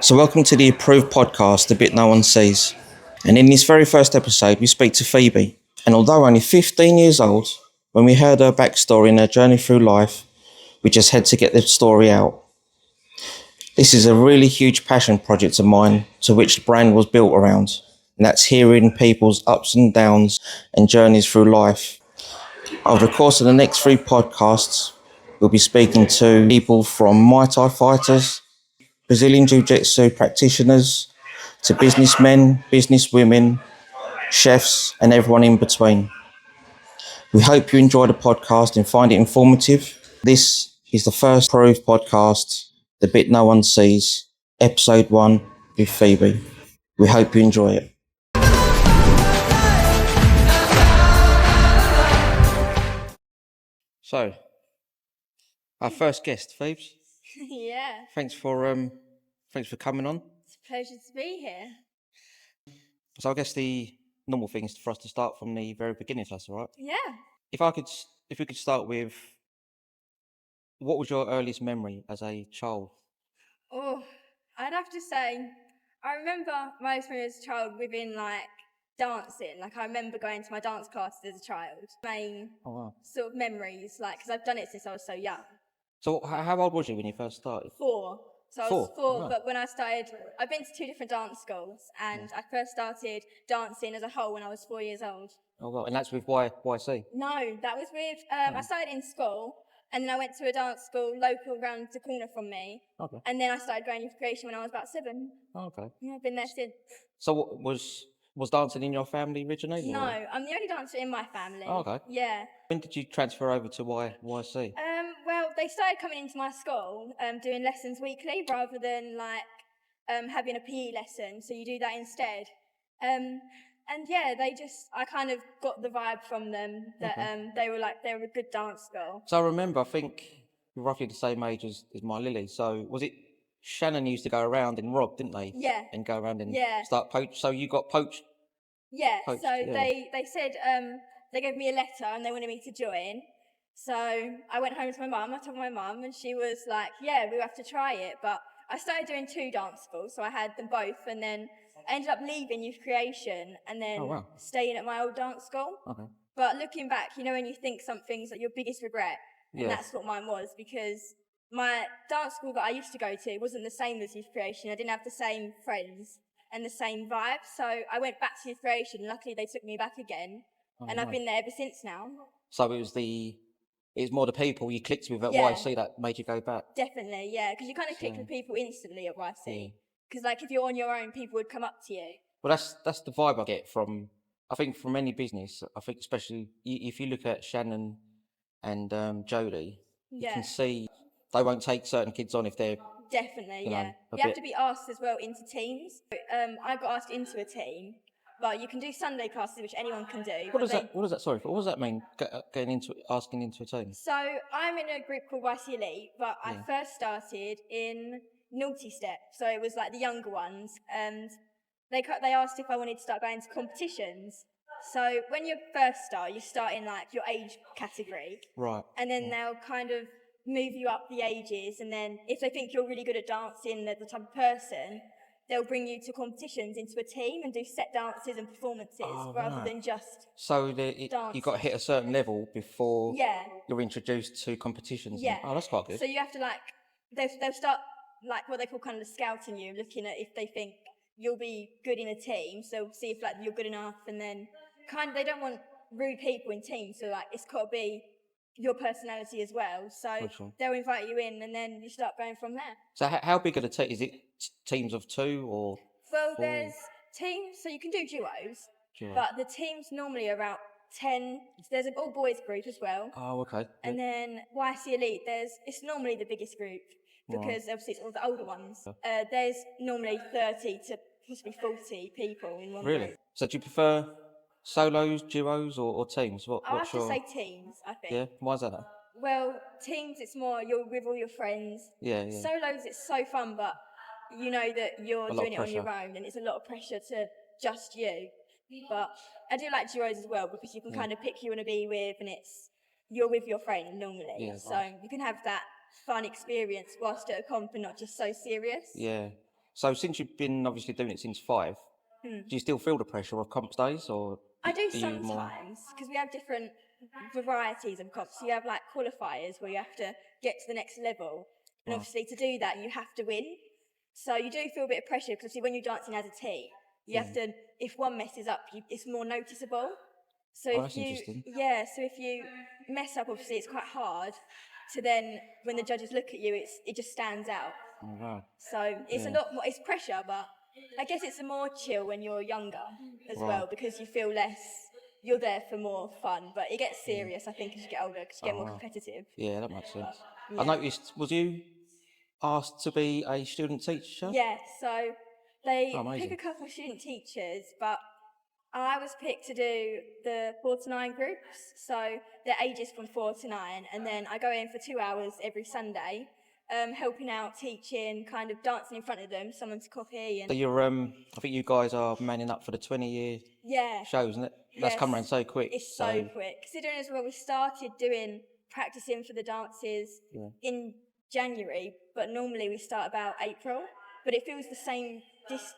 So, welcome to the approved podcast, The Bit No One Sees. And in this very first episode, we speak to Phoebe. And although only 15 years old, when we heard her backstory and her journey through life, we just had to get the story out. This is a really huge passion project of mine to which the brand was built around. And that's hearing people's ups and downs and journeys through life. Over the course of the next 3 podcasts, we'll be speaking to people from Muay Thai fighters, Brazilian Jiu-Jitsu practitioners, to businessmen, businesswomen, chefs, and everyone in between. We hope you enjoy the podcast and find it informative. This is the first approved podcast, The Bit No One Sees, Ep.1 with Phoebe. We hope you enjoy it. So, our first guest, Phoebe. Yeah, Thanks for coming on. it's a pleasure to be here. So I guess the normal thing is for us to start from the very beginning, if that's all right. Yeah. If we could start with, what was your earliest memory as a child? Oh, I'd have to say, I remember my experience as a child within dancing. I remember going to my dance classes as a child. Main Oh wow! sort of memories, because I've done it since I was so young. So how old was you when you first started? 4. So I was 4? 4, Wow. but when I started, I've been to 2 different dance schools, and I first started dancing as a whole when I was 4 years old. Oh well, and that's with YC. No, that was with, I started in school, and then I went to a dance school local around the corner from me. Okay. And then I started going to creation when I was about 7. Oh, okay. Yeah, I've been there since. So was dancing in your family originally? No, I'm the only dancer in my family. Oh, okay. Yeah. When did you transfer over to YC? Well, they started coming into my school, doing lessons weekly rather than having a PE lesson. So you do that instead. And yeah, I kind of got the vibe from them that they were a good dance school. So I remember, I think you're roughly the same age as my Lily. So was it Shannon used to go around and rob, didn't they? Yeah. And go around and Yeah. start poach. So you got poached. Yeah. Poached, So yeah. they said they gave me a letter and they wanted me to join. So I went home to my mum. I told my mum, and she was like, "Yeah, we'll have to try it." But I started doing 2 dance schools, so I had them both, and then I ended up leaving youth creation and then staying at my old dance school. Okay. But looking back, when you think something's like your biggest regret, and that's what mine was, because my dance school that I used to go to wasn't the same as youth creation. I didn't have the same friends and the same vibe. So I went back to youth creation. Luckily, they took me back again, and I've been there ever since now. So it was more the people you clicked with at YC that made you go back. Definitely, yeah, because you kind of click with people instantly at YC. Because if you're on your own, people would come up to you. Well, that's the vibe I get from any business. I think especially if you look at Shannon and Jodie, you can see they won't take certain kids on if they're definitely, you have to be asked as well into teams. I got asked into a team. But you can do Sunday classes, which anyone can do. What does that? Sorry, what does that mean? Asking into a team. So I'm in a group called YC Elite, but I first started in Naughty Step, so it was like the younger ones, and they asked if I wanted to start going to competitions. So when you first start, you start in your age category, right? And then they'll kind of move you up the ages, and then if they think you're really good at dancing, they're the type of person, they'll bring you to competitions into a team and do set dances and performances rather than just you got to hit a certain level before you're introduced to competitions. Yeah. Oh, that's quite good. So you have to they'll start what they call kind of scouting you, looking at if they think you'll be good in a team. So see if you're good enough, and then they don't want rude people in teams. So it's got to be your personality as well. So they'll invite you in, and then you start going from there. So how big are the teams? Is it teams of 2 or? Well, there's teams, so you can do duos, but the teams normally are about 10. There's an all boys group as well. Oh, okay. And then YC Elite, it's normally the biggest group because obviously it's all the older ones. There's normally 30 to possibly 40 people in one group. Really? So do you prefer solos, duos, or teams? I have to say teams, I think. Yeah? Why is that? Well, teams, it's more you're with all your friends. Yeah. Solos, it's so fun, but you know that you're doing it on your own, and it's a lot of pressure to just you. But I do like duos as well, because you can kind of pick who you want to be with, and you're with your friend normally. Yeah, so you can have that fun experience whilst at a comp and not just so serious. Yeah. So since you've been obviously doing it since 5, do you still feel the pressure of comp days, or I do are you more? sometimes, because we have different varieties of comps. So you have like qualifiers where you have to get to the next level, and obviously to do that you have to win. So you do feel a bit of pressure because when you're dancing as a team, you have to. If one messes up, it's more noticeable. So Oh, if that's you, interesting. so if you mess up, obviously it's quite hard to then when the judges look at you, it just stands out. Oh, wow. So it's a lot more. It's pressure, but I guess it's more chill when you're younger as well because you feel less. You're there for more fun, but it gets serious. I think as you get older, because you get more competitive. Yeah, that makes sense. Yeah. I noticed, was you asked to be a student teacher? Yeah, so they Oh, amazing. pick a couple of student teachers, but I was picked to do the 4 to 9 groups. So their ages from 4 to 9, and then I go in for 2 hours every Sunday, helping out, teaching, kind of dancing in front of them, someone to copy. So And you're, I think you guys are manning up for the 20-year yeah, shows, isn't it? That's come around so quick. it's so quick. Considering as well, we started practicing for the dances in January, but normally we start about April. But it feels the same.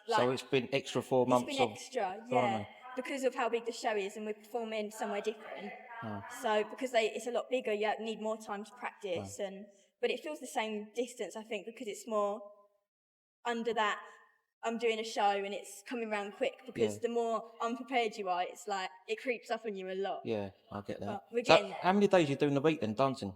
So it's been extra 4 months. It's been extra, Blimey. because of how big the show is, and we're performing somewhere different. So because it's a lot bigger, you need more time to practice, but it feels the same distance, I think, because it's more under that. I'm doing a show and it's coming around quick because the more unprepared you are, it's like it creeps up on you a lot. Yeah, I get that. But we're So getting there. how many days are you doing a week then, dancing?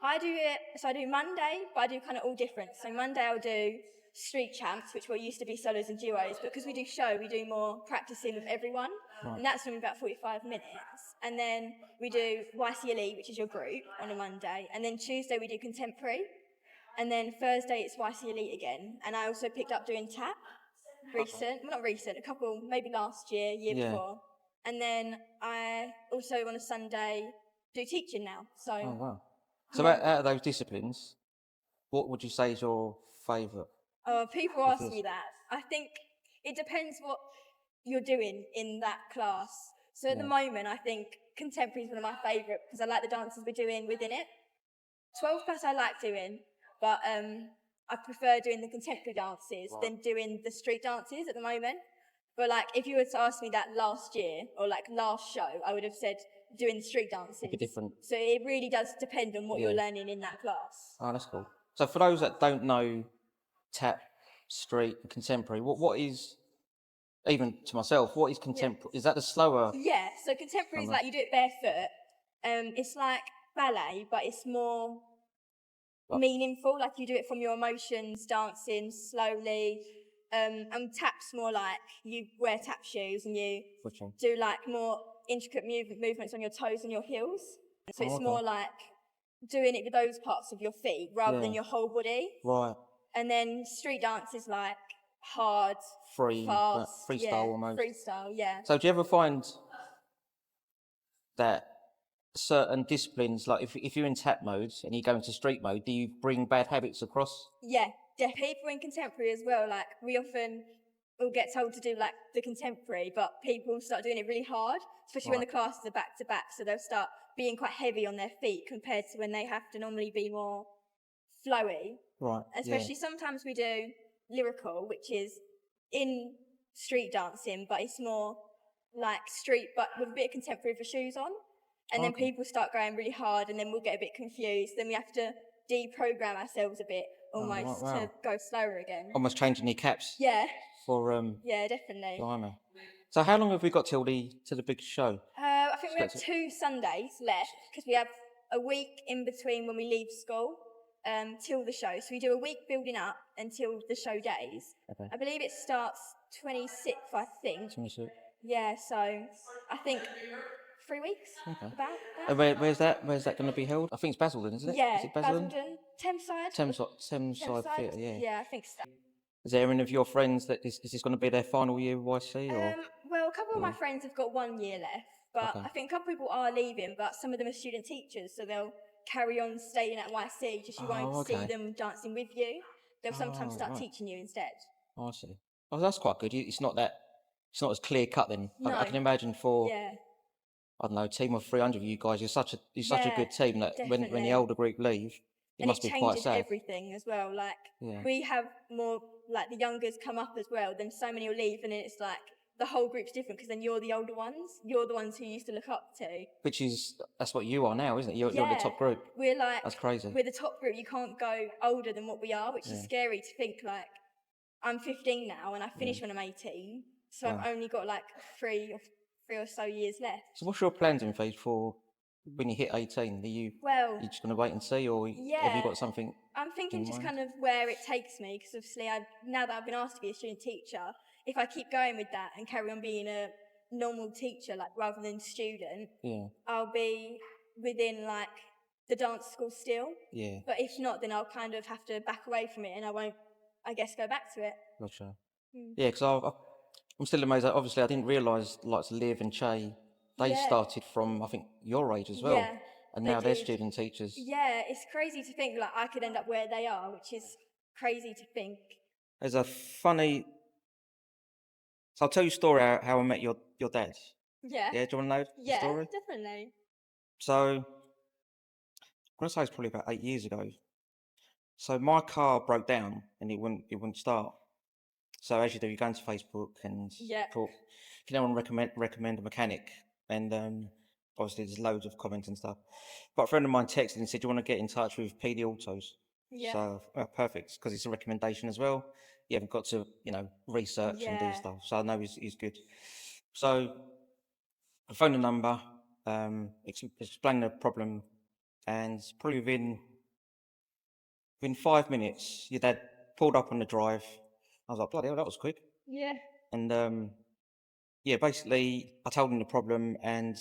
I do Monday, but I do kind of all different. So Monday I'll do street champs, which used to be solos and duos, but because we do show, we do more practicing with everyone, and that's normally about 45 minutes. And then we do YC Elite, which is your group, on a Monday, and then Tuesday we do contemporary, and then Thursday it's YC Elite again. And I also picked up doing tap, a couple, maybe last year before. And then I also on a Sunday do teaching now. So Oh, wow. So out of those disciplines, what would you say is your favourite? People ask me that. I think it depends what you're doing in that class. So at the moment, I think contemporary is one of my favourite because I like the dances we're doing within it. 12 plus I like doing, but I prefer doing the contemporary dances than doing the street dances at the moment. But like, if you were to ask me that last year or like last show, I would have said doing the street dances. It'd be different. So it really does depend on what you're learning in that class. Oh, that's cool. So for those that don't know tap, street, and contemporary, what is, even to myself, what is contemporary? Is that the slower? Yeah, so contemporary is like you do it barefoot. It's like ballet, but it's more meaningful. Like you do it from your emotions, dancing slowly. And tap's more like you wear tap shoes and you do like more intricate movements on your toes and your heels. So it's more like doing it with those parts of your feet rather than your whole body. Right. And then street dance is like hard, fast, freestyle almost. Freestyle, yeah. So do you ever find that certain disciplines, like if you're in tap mode and you go into street mode, do you bring bad habits across? Yeah, people in contemporary as well, like we often will get told to do like the contemporary, but people start doing it really hard, especially when the classes are back to back, so they'll start being quite heavy on their feet compared to when they have to normally be more flowy. Right. Especially sometimes we do lyrical, which is in street dancing, but it's more like street, but with a bit of contemporary for shoes on. And then people start going really hard, and then we'll get a bit confused. Then we have to deprogram ourselves a bit almost to go slower again. Almost changing your caps. Yeah. For Yeah, definitely. Blimey. So how long have we got till the big show? I think we have 2 Sundays left because we have a week in between when we leave school till the show. So we do a week building up until the show days. Okay. I believe it starts 26th, I think. 26th. Yeah, so I think 3 weeks. Okay. About that. And where's that going to be held? I think it's Basildon, isn't it? Yeah, is it Basildon? Thameside Theatre, yeah. Yeah, I think so. Is there any of your friends that is this going to be their final year YC? Or? Well, a couple of my friends have got 1 year left, but I think a couple of people are leaving, but some of them are student teachers, so they'll carry on staying at YC, just you won't see them dancing with you. They'll sometimes start teaching you instead. Oh, I see. Oh, that's quite good. It's not as clear cut then. No. I can imagine for I don't know, a team of 300 of you guys, you're such a good team that when the older group leave, It must be quite changes sad. everything as well. Like Yeah. we have more, like the youngers come up as well, then so many will leave, and then it's like the whole group's different because then you're the older ones. You're the ones who you used to look up to. That's what you are now, isn't it? You're the top group. We're like, That's crazy. we're the top group. You can't go older than what we are, which is scary to think. Like, I'm 15 now and I finish when I'm 18. So Wow. I've only got like three or so years left. So what's your plans in phase for when you hit 18? Are you just going to wait and see, or have you got something? I'm thinking in just mind? kind of where it takes me, because obviously now that I've been asked to be a student teacher, if I keep going with that and carry on being a normal teacher, like rather than student, I'll be within like the dance school still. Yeah. But if not, then I'll kind of have to back away from it, and I won't, I guess, go back to it. Gotcha. Yeah, because I'm still amazed. Obviously, I didn't realise like Liv and Che, they started from I think your age as well, and now they're student teachers. Yeah, it's crazy to think like I could end up where they are, which is crazy to think. There's a funny. So I'll tell you a story how I met your dad. Yeah. Yeah, do you want to know the story? Yeah, definitely. So I'm gonna say it's probably about 8 years ago. So my car broke down and it wouldn't start. So as you do, you go into Facebook and put, if anyone recommend a mechanic, and obviously there's loads of comments and stuff. But a friend of mine texted and said, "Do you want to get in touch with PD Autos?" Yeah. So perfect, because it's a recommendation as well. You haven't got to research and do stuff. So I know he's good. So I phoned the number, explained the problem, and probably within 5 minutes, your dad pulled up on the drive. I was like, bloody hell, that was quick. Yeah. And basically, I told him the problem, and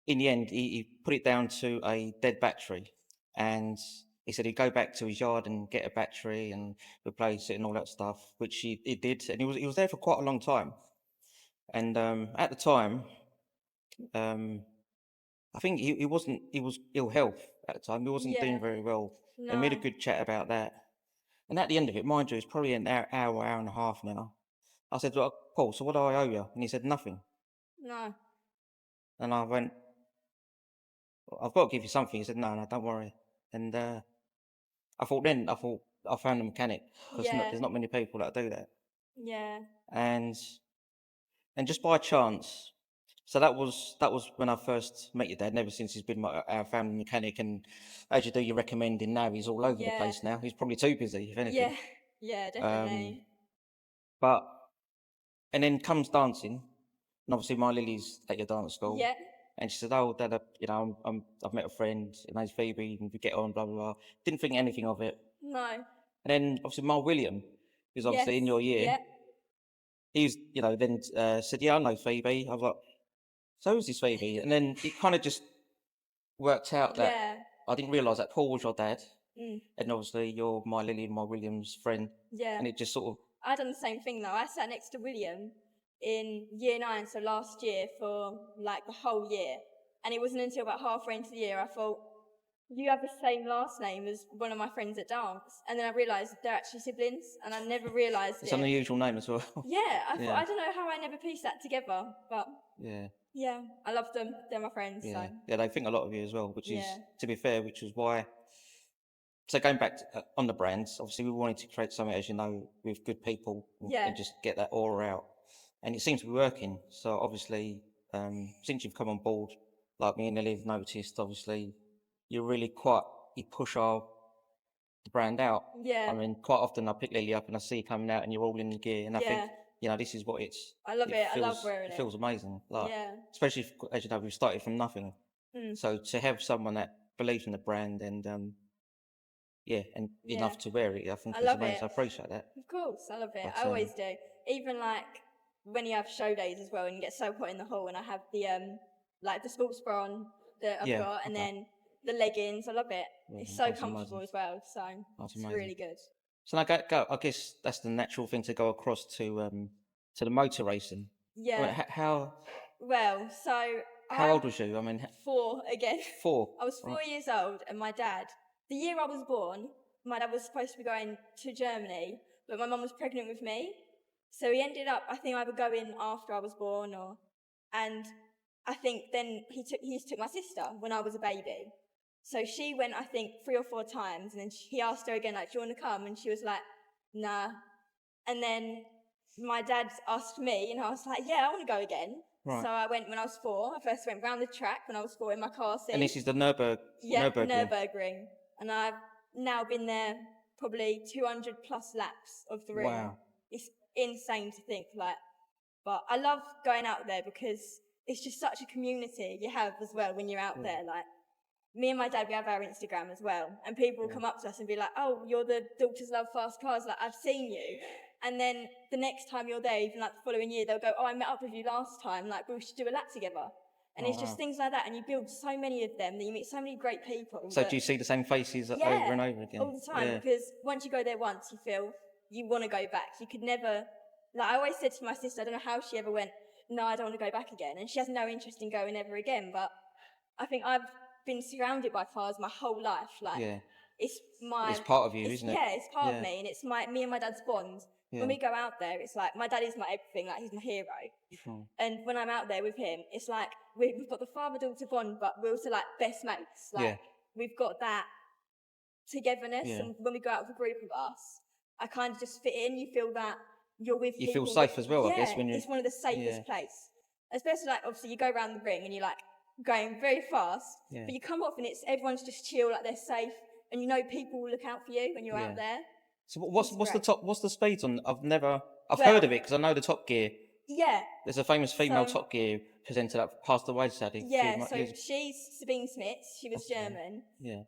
in the end, he put it down to a dead battery. And he said he'd go back to his yard and get a battery and replace it and all that stuff, which he did. And he was there for quite a long time. And at the time, I think he was ill health at the time. He wasn't doing very well. No. And we had a good chat about that. And at the end of it, mind you, it's probably an hour and a half now. I said, "Look, Paul, so what do I owe you?" And he said, "Nothing." No. And I went, "I've got to give you something." He said, "No, don't worry." And I thought I found a mechanic, because there's not many people that do that. Yeah. And just by chance, so that was when I first met your dad. And ever since, he's been our family mechanic. And as you do, you're recommending now, he's all over the place now. He's probably too busy, if anything. Yeah, definitely. And then comes dancing, and obviously my Lily's at your dance school. Yeah. And she said, "Oh, Dad, I've met a friend. Her name's Phoebe, and we get on, blah blah blah." Didn't think anything of it. No. And then obviously my William, who's obviously in your year, Yeah. he's then said, "Yeah, I know Phoebe." I was like, "So who's this Phoebe?" And then it kind of just worked out that I didn't realise that Paul was your dad, and obviously you're my Lily and my William's friend. Yeah. And it just sort of. I done the same thing though. I sat next to William in year 9, so last year, for like the whole year. And it wasn't until about halfway into the year I thought, you have the same last name as one of my friends at dance. And then I realised they're actually siblings, and I never realised It's an unusual name as well. Yeah, I thought, I don't know how I never pieced that together, but yeah, I love them. They're my friends. Yeah, so. yeah, they think a lot of you as well, which is, to be fair, which was why. So going back to, on the brands, obviously we wanted to create something, as you know, with good people and just get that aura out. And it seems to be working. So obviously, since you've come on board, like me and Lily have noticed, obviously, you push the brand out. Yeah. I mean, quite often I pick Lily up and I see you coming out and you're all in the gear, and I think, this is what it's. I love it. I love wearing it. It feels amazing. Especially if, as you know, we've started from nothing. So to have someone that believes in the brand and enough to wear it, I think it's amazing. I appreciate that. Of course, I love it. I always do. Even like when you have show days as well, and you get so hot in the hall, and I have the like the sports bra on that I've got, and then the leggings. I love it. It's so comfortable as well. So it's really good. So now go. I guess that's the natural thing to go across to the motor racing. Yeah. I mean, how? Well, so. How old was you? I mean. 4 again. 4. I was 4 years old, and my dad. The year I was born, my dad was supposed to be going to Germany, but my mum was pregnant with me. So he ended up, I think, either going after I was born and I think then he took my sister when I was a baby. So she went, I think, 3 or 4 times, and then he asked her again, like, do you want to come? And she was like, nah. And then my dad asked me, and I was like, yeah, I want to go again. Right. So I went when I was 4. I first went round the track when I was 4 in my car seat. And this is the Yeah, Nürburgring. Nurburgring. And I've now been there probably 200 plus laps of the ring. Wow. It's insane to think, like, but I love going out there because it's just such a community you have as well when you're out there. Like, me and my dad, we have our Instagram as well, and people will come up to us and be like, oh, you're the Daughters Love Fast Cars, like, I've seen you. And then the next time you're there, even like the following year, they'll go, oh, I met up with you last time, like, we should do a lap together. And it's just things like that, and you build so many of them, that you meet so many great people. So do you see the same faces over and over again? All the time, because once you go there once, you feel you want to go back. You could never, like, I always said to my sister, I don't know how she ever went, no, I don't want to go back again. And she has no interest in going ever again, but I think I've been surrounded by cars my whole life. Like, it's part of you, isn't it? Yeah, it's part of me, and it's me and my dad's bond. When we go out there, it's like, my dad is my everything, like, he's my hero. And when I'm out there with him, it's like, we've got the father-daughter bond, but we're also like best mates. Like, we've got that togetherness, and when we go out with a group of us, I kind of just fit in. You feel that you're with people. You feel safe as well, I guess, when you're... It's one of the safest places. Especially, like, obviously, you go around the ring, and you're, like, going very fast, but you come off and everyone's just chill, like, they're safe, and you know people will look out for you when you're out there. So what's the speeds on? I've heard of it because I know the Top Gear. Yeah. There's a famous female Top Gear presenter that passed away sadly. Yeah, so she's Sabine Smits. She was German. Yeah.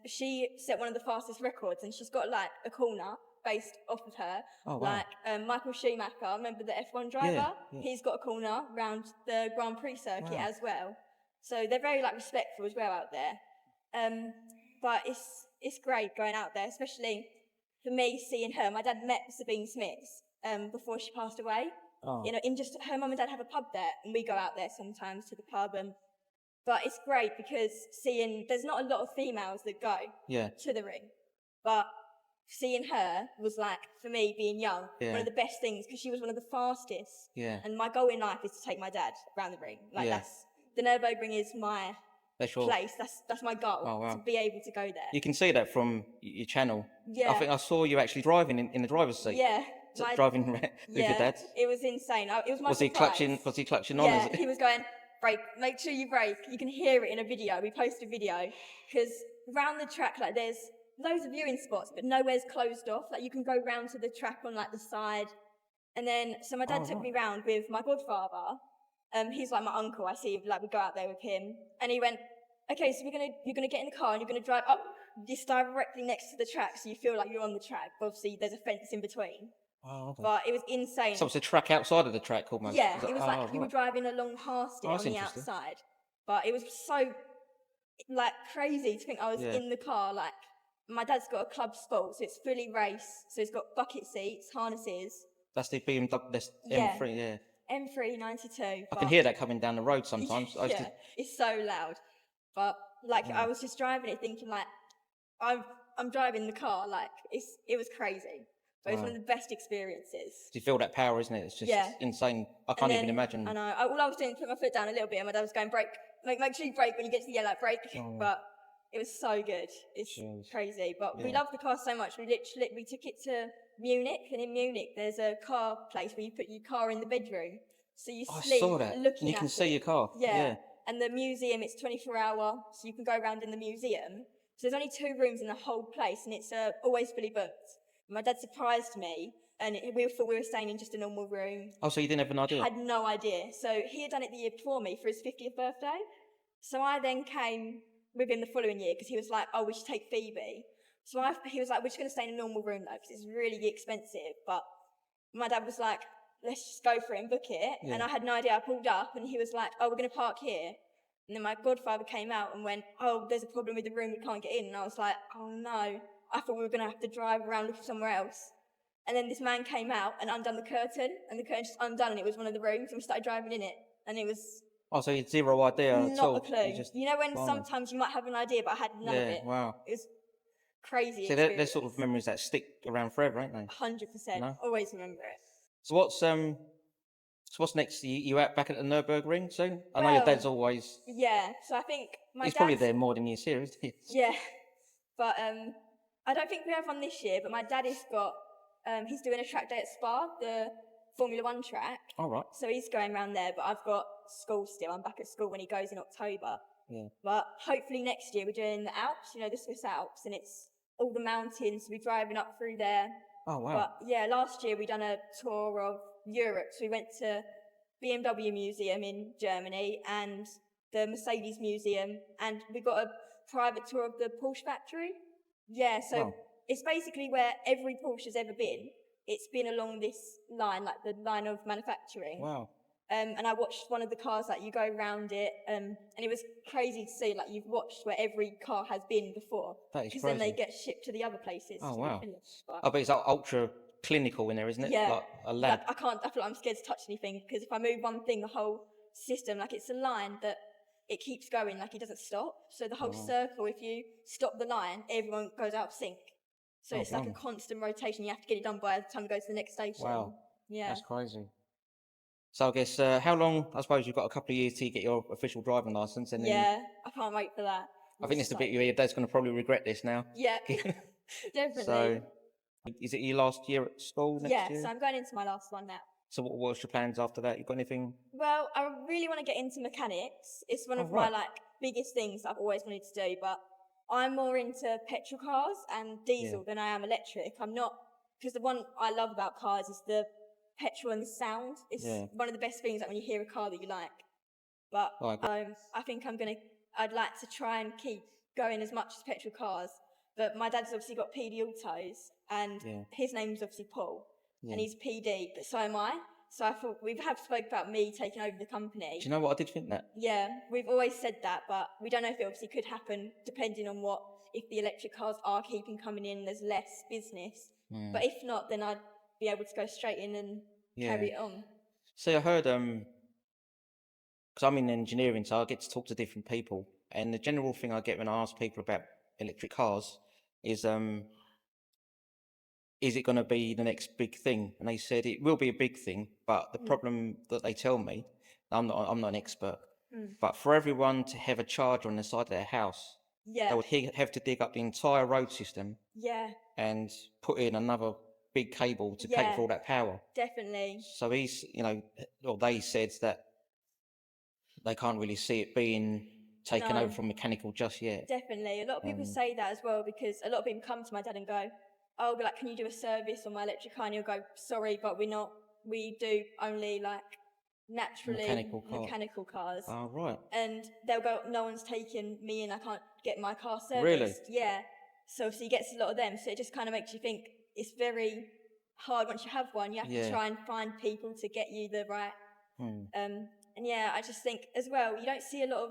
She set one of the fastest records, and she's got like a corner based off of her. Oh, wow. Like Michael Schumacher, remember the F1 driver? Yeah. He's got a corner around the Grand Prix circuit as well. So they're very like respectful as well out there. But it's great going out there, especially for me seeing her. My dad met Sabine Smits before she passed away. You know, in just her mum and dad have a pub there, and we go out there sometimes to the pub. But it's great because there's not a lot of females that go to the ring, but seeing her was like, for me being young, one of the best things, because she was one of the fastest. Yeah. And my goal in life is to take my dad around the ring. Like the Nürburgring is my place. That's my goal, to be able to go there. You can see that from your channel. Yeah. I think I saw you actually driving in the driver's seat. Yeah. Driving with your dad. It was insane. It was my Was surprise. he clutching on? Yeah, he was going, brake, make sure you brake. You can hear it in a video. We post a video, because around the track, like, there's loads of viewing spots, but nowhere's closed off. Like, you can go round to the track on like the side. And then, so my dad took me round with my godfather. He's like my uncle. I see, like, we go out there with him, and he went, okay, so you're gonna get in the car and you're gonna drive up just directly next to the track, so you feel like you're on the track. But obviously, there's a fence in between. Oh, okay. But it was insane. So it's a track outside of the track almost? Yeah, it was like you were driving along past it on the outside. But it was so, like, crazy to think I was in the car. Like, my dad's got a club sport, so it's fully race. So it's got bucket seats, harnesses. That's the BMW, that's M3, M3 92. I can hear that coming down the road sometimes. It's so loud. But, like, I was just driving it thinking, like, I'm driving the car, like, it was crazy. But it was one of the best experiences. Do you feel that power, isn't it? It's just insane. I can't even imagine. I know. All I was doing was put my foot down a little bit, and my dad was going, brake. Make sure you brake when you get to the yellow, brake. But it was so good. It's crazy. But we love the car so much. We took it to Munich, and in Munich there's a car place where you put your car in the bedroom. So you sleep looking at it. You can see your car. Yeah. And the museum, it's 24-hour, so you can go around in the museum. So there's only 2 rooms in the whole place, and it's always fully booked. My dad surprised me, and we thought we were staying in just a normal room. Oh, so you didn't have an idea? I had no idea. So he had done it the year before me for his 50th birthday. So I then came with him the following year, because he was like, oh, we should take Phoebe. So he was like, we're just going to stay in a normal room, though, because it's really expensive. But my dad was like, let's just go for it and book it. Yeah. And I had no idea. I pulled up, and he was like, oh, we're going to park here. And then my godfather came out and went, oh, there's a problem with the room, we can't get in. And I was like, oh no, I thought we were going to have to drive around looking somewhere else. And then this man came out and undone the curtain, and the curtain just undone, and it was one of the rooms, and we started driving in it. And it was... Oh, so you had zero idea at all? Not a clue. You know when sometimes you might have an idea, but I had none of it. Wow. It was crazy. So they're sort of memories that stick around forever, aren't they? 100%. No? Always remember it. So what's So what's next? You out back at the Nürburgring soon? I know your Well, dad's always. yeah. So I think my He's probably dad's there more than he's here, isn't he? yeah, but I don't think we have one this year. But my dad has got he's doing a track day at Spa, the Formula One track. All right. So he's going around there. But I've got school still. I'm back at school when he goes in October. Yeah. But hopefully next year we're doing the Alps. You know, the Swiss Alps, and it's all the mountains. We're driving up through there. Oh wow. But yeah, last year we done a tour of Europe. So we went to BMW Museum in Germany and the Mercedes Museum, and we got a private tour of the Porsche factory. Yeah, so Wow. it's basically where every Porsche has ever been. It's been along this line, like the line of manufacturing. Wow. And I watched one of the cars, like you go around it, and it was crazy to see, like you've watched where every car has been before. That is Because then they crazy. get shipped to the other places. Oh wow. But I bet it's ultra clinical in there, isn't it? yeah, Like a lab. I feel like I'm scared to touch anything, because if I move one thing, the whole system, like it's a line that it keeps going, like it doesn't stop. So the whole circle, if you stop the line, everyone goes out of sync. So it's like a constant rotation. You have to get it done by the time you go to the next station. Wow. Yeah. That's crazy. So I guess how long? I suppose you've got a couple of years to get your official driving license, and then Yeah, I can't wait for that. I think it's the bit your dad's going to probably regret this now. Yeah, definitely. So, is it your last year at school next year? So I'm going into my last one now. So what's your plans after that? You got anything? Well, I really want to get into mechanics. It's one of my biggest things that I've always wanted to do, but I'm more into petrol cars and diesel than I am electric. I'm not, because the one I love about cars is the petrol and the sound. It's one of the best things, like when you hear a car that you like. But I think I'd like to try and keep going as much as petrol cars. But my dad's obviously got PD Autos, and his name's obviously Paul, and he's PD, but so am I. So I thought we have spoke about me taking over the company. Do you know what? I did think that. Yeah, we've always said that, but we don't know if it obviously could happen depending on if the electric cars are keeping coming in, there's less business. But if not, then I'd be able to go straight in and carry it on. See, I heard, because I'm in engineering, so I get to talk to different people. And the general thing I get when I ask people about electric cars is it going to be the next big thing? And they said it will be a big thing, but the problem that they tell me, I'm not an expert, but for everyone to have a charger on the side of their house, they would have to dig up the entire road system and put in another big cable to pay for all that power. Definitely. So they said that they can't really see it being taken over from mechanical just yet. Definitely. A lot of people say that as well, because a lot of people come to my dad and go, oh, like, can you do a service on my electric car? And he'll go, sorry, but we do only like naturally mechanical cars. Oh, right. And they'll go, no one's taken me in, I can't get my car serviced. Really? Yeah. So he gets a lot of them. So it just kind of makes you think it's very hard once you have one. You have to try and find people to get you the right. And yeah, I just think as well, you don't see a lot of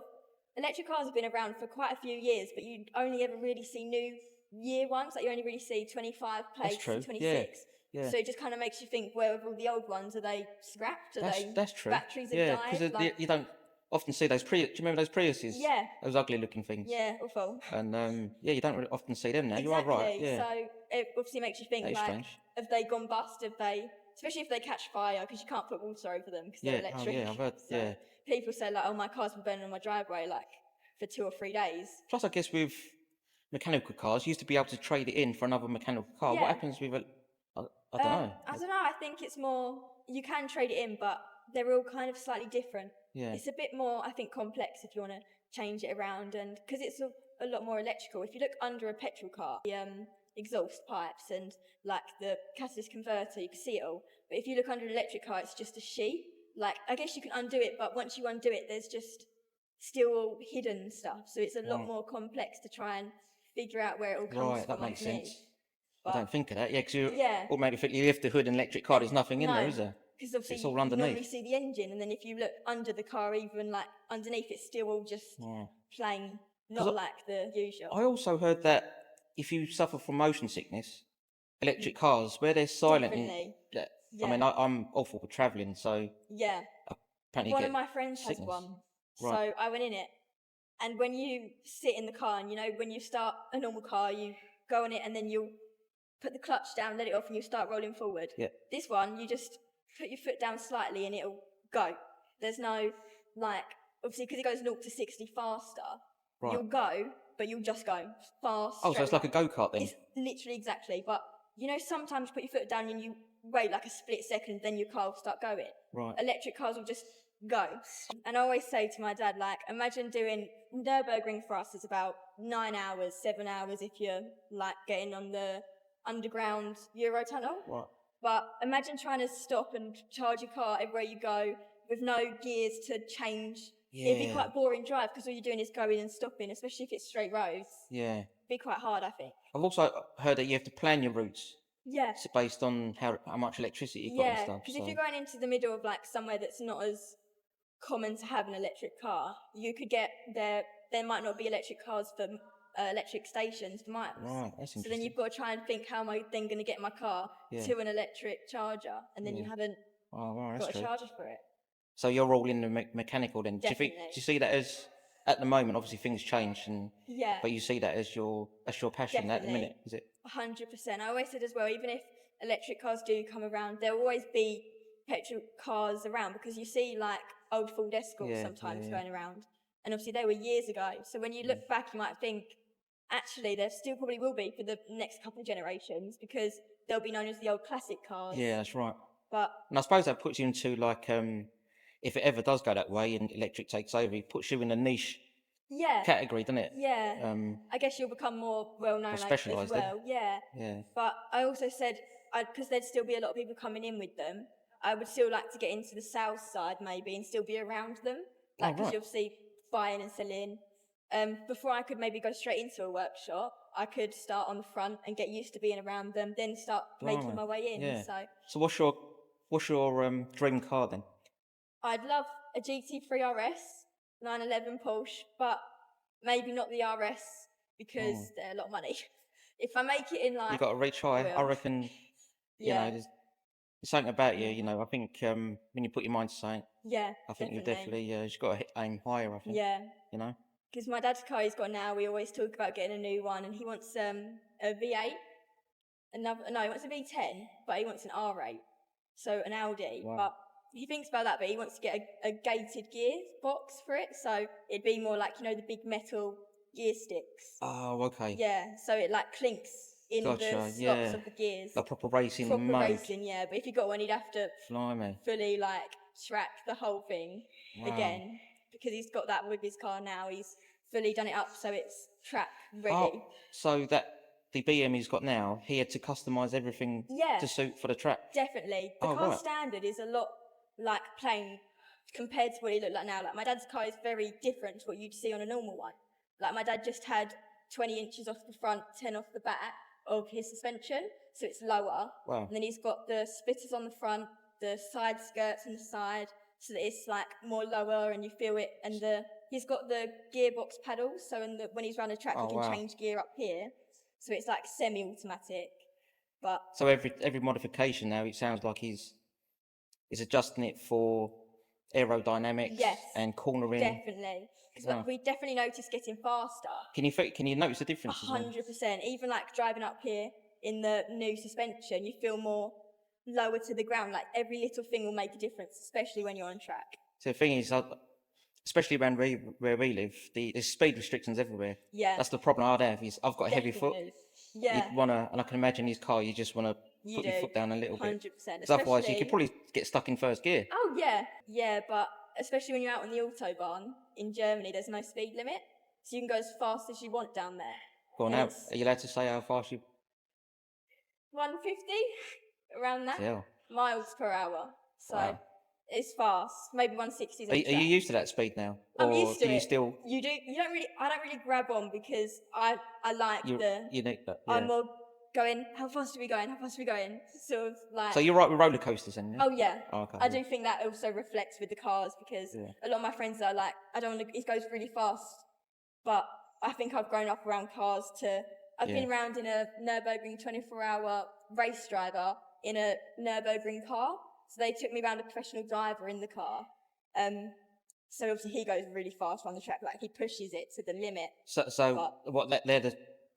electric cars have been around for quite a few years, but you only ever really see new year ones. Like you only really see 25 plates, 26. Yeah. So it just kind of makes you think, where are all the old ones? Are they scrapped? That's true. Batteries have died? Because you don't often see those do you remember those Priuses? Yeah. Those ugly looking things. Yeah, awful. And you don't really often see them now. Exactly. You are right. Yeah. So it obviously makes you think, like, strange. Have they gone bust? Especially if they catch fire, because you can't put water over them because they're electric. Oh, yeah, I've heard, so people say, like, oh, my car's been burning on my driveway, like, for 2 or 3 days. Plus, I guess with mechanical cars, you used to be able to trade it in for another mechanical car. What happens with it? I don't know. I don't know. I think it's more, you can trade it in, but they're all kind of slightly different. Yeah. It's a bit more, I think, complex if you want to change it around, and because it's a lot more electrical. If you look under a petrol car, the exhaust pipes and like the catalyst converter, you can see it all. But if you look under an electric car, it's just a sheet. Like, I guess you can undo it, but once you undo it, there's just still all hidden stuff. So it's a lot more complex to try and figure out where it all comes from. That makes underneath. sense. But I don't think of that. Yeah, because you automatically think you lift the hood in an electric car, there's nothing in there, is there? Because obviously it's all you underneath. normally see the engine, and then if you look under the car, even like underneath, it's still all just plain, not like the usual. I also heard that if you suffer from motion sickness, electric cars, where they're silent, I mean, I'm awful for travelling, so apparently one of my friends has one, so I went in it, and when you sit in the car, and you know, when you start a normal car, you go on it, and then you'll put the clutch down, let it off, and you start rolling forward. Yeah. This one, you just put your foot down slightly and it'll go. There's no, like, obviously because it goes 0 to 60 faster, Right. you'll go, but you'll just go fast. Oh, so it's like a go-kart then? It's literally exactly. But, you know, sometimes you put your foot down and you wait like a split second, then your car will start going. Right. Electric cars will just go. And I always say to my dad, like, imagine doing Nurburgring for us is about 9 hours, 7 hours if you're like getting on the underground Eurotunnel. Right. But imagine trying to stop and charge your car everywhere you go with no gears to change. Yeah. It'd be quite a boring drive because all you're doing is going and stopping, especially if it's straight roads. Yeah. It'd be quite hard, I think. I've also heard that you have to plan your routes. Yeah. It's based on how much electricity you've got and Yeah, stuff. because if you're going into the middle of like somewhere that's not as common to have an electric car, you could get there might not be electric cars for electric stations for miles. Right, that's interesting. So then you've got to try and think, how am I then going to get my car to an electric charger? And then you haven't got a charger for it. So you're all in the mechanical then. Definitely. Do you see that as, at the moment, obviously things change, but you see that as your passion at the minute, is it? 100%. I always said as well, even if electric cars do come around, there will always be petrol cars around, because you see like old Ford Escorts sometimes going around, and obviously they were years ago. So when you look back, you might think, actually, there still probably will be for the next couple of generations, because they'll be known as the old classic cars. Yeah, that's right. But and I suppose that puts you into like, if it ever does go that way and electric takes over, it puts you in a niche category, doesn't it? Yeah. I guess you'll become more well-known as well. Yeah. But I also said, because there'd still be a lot of people coming in with them, I would still like to get into the sales side maybe and still be around them. Like, because you're obviously buying and selling. Before I could maybe go straight into a workshop, I could start on the front and get used to being around them, then start making my way in. Yeah. So what's your dream car then? I'd love a GT3 RS, 911 Porsche, but maybe not the RS because they're a lot of money. If I make it in like... You've got to reach high. I reckon, you know, there's something about you, you know, I think when you put your mind to something, I think you've definitely, you've got to aim higher, I think. Yeah. You know? Because my dad's car he's got now, we always talk about getting a new one, and he wants a V8. He wants a V10, but he wants an R8. So an Audi. Wow. But he thinks about that, but he wants to get a gated gear box for it. So it'd be more like, you know, the big metal gear sticks. Oh, okay. Yeah, so it like clinks in the slots of the gears. A proper racing mode. Proper racing, yeah. But if you got one, he'd have to fully like track the whole thing again. Because he's got that with his car now. He's fully done it up so it's track ready. Oh, so that the BM he's got now, he had to customise everything to suit for the track? Definitely. The car standard is a lot like plain compared to what he looked like now. Like my dad's car is very different to what you'd see on a normal one. Like my dad just had 20 inches off the front, 10 off the back of his suspension, so it's lower. Wow. And then he's got the splitters on the front, the side skirts on the side, so that it's like more lower and you feel it. And he's got the gearbox pedals, so when he's around the track, he can change gear up here. So it's like semi-automatic. But so every modification now, it sounds like he's adjusting it for aerodynamics and cornering. Definitely. Because we definitely noticed getting faster. Can you notice the difference? 100%. Even like driving up here in the new suspension, you feel more lower to the ground. Like every little thing will make a difference, especially when you're on track. So the thing is, especially around where we live, there's speed restrictions everywhere. Yeah. That's the problem I'd have. Is I've got a heavy foot. Yeah. And I can imagine his car, you just want to put your foot down a little 100%. bit. Because otherwise you could probably get stuck in first gear. Oh, yeah. Yeah, but especially when you're out on the Autobahn in Germany, there's no speed limit. So you can go as fast as you want down there. Well, now, are you allowed to say how fast you... 150? Around that. Yeah. Miles per hour. So it's fast. Maybe 160s. Are you used to that speed now? I'm used to it. You still... I don't really grab on because I like You need that. Yeah. I'm more going, how fast are we going? How fast are we going? Sort of like... So you're right with roller coasters then, yeah? Oh, yeah. Oh, okay. I do think that also reflects with the cars because a lot of my friends are like, I don't want to... It goes really fast. But I think I've grown up around cars to... I've been around in a Nürburgring 24-hour race driver in a Nürburgring car. So they took me around a professional driver in the car. So obviously he goes really fast on the track, like he pushes it to the limit.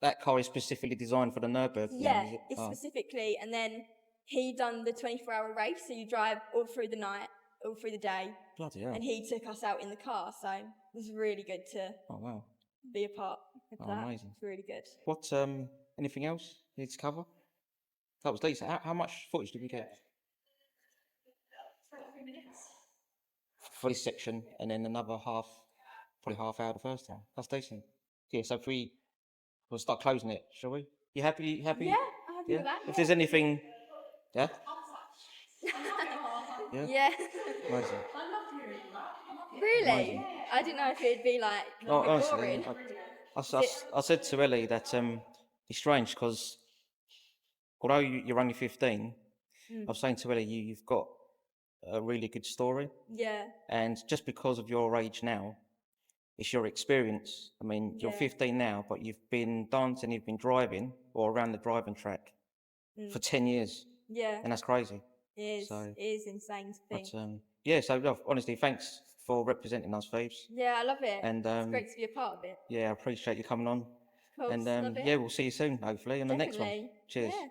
That car is specifically designed for the Nürburgring? Yeah, it's specifically, and then he done the 24-hour race, so you drive all through the night, all through the day. Bloody hell. And he took us out in the car, so it was really good to be a part of that. Amazing. It's really good. What, anything else you need to cover? That was decent. How much footage did we get? For this section, and then another probably half hour the first time. That's decent. Yeah, so we'll start closing it, shall we? You happy? Yeah, I'm happy with that. If there's anything, yeah? Yeah. Amazing. Really? Amazing. I didn't know if it'd be like No, a bit honestly, boring. I said to Ellie that it's strange because although you're only 15, I was saying to Ellie, you've got a really good story. Yeah. And just because of your age now, it's your experience. I mean, you're 15 now, but you've been dancing, you've been driving or around the driving track for 10 years. Yeah. And that's crazy. It is. So, It is insane to think. But, yeah, so no, honestly, thanks for representing us, Phoebes. Yeah, I love it. And it's great to be a part of it. yeah, I appreciate you coming on. Of course, And love it. yeah, we'll see you soon, hopefully, in the next one. Definitely. Cheers. Yeah.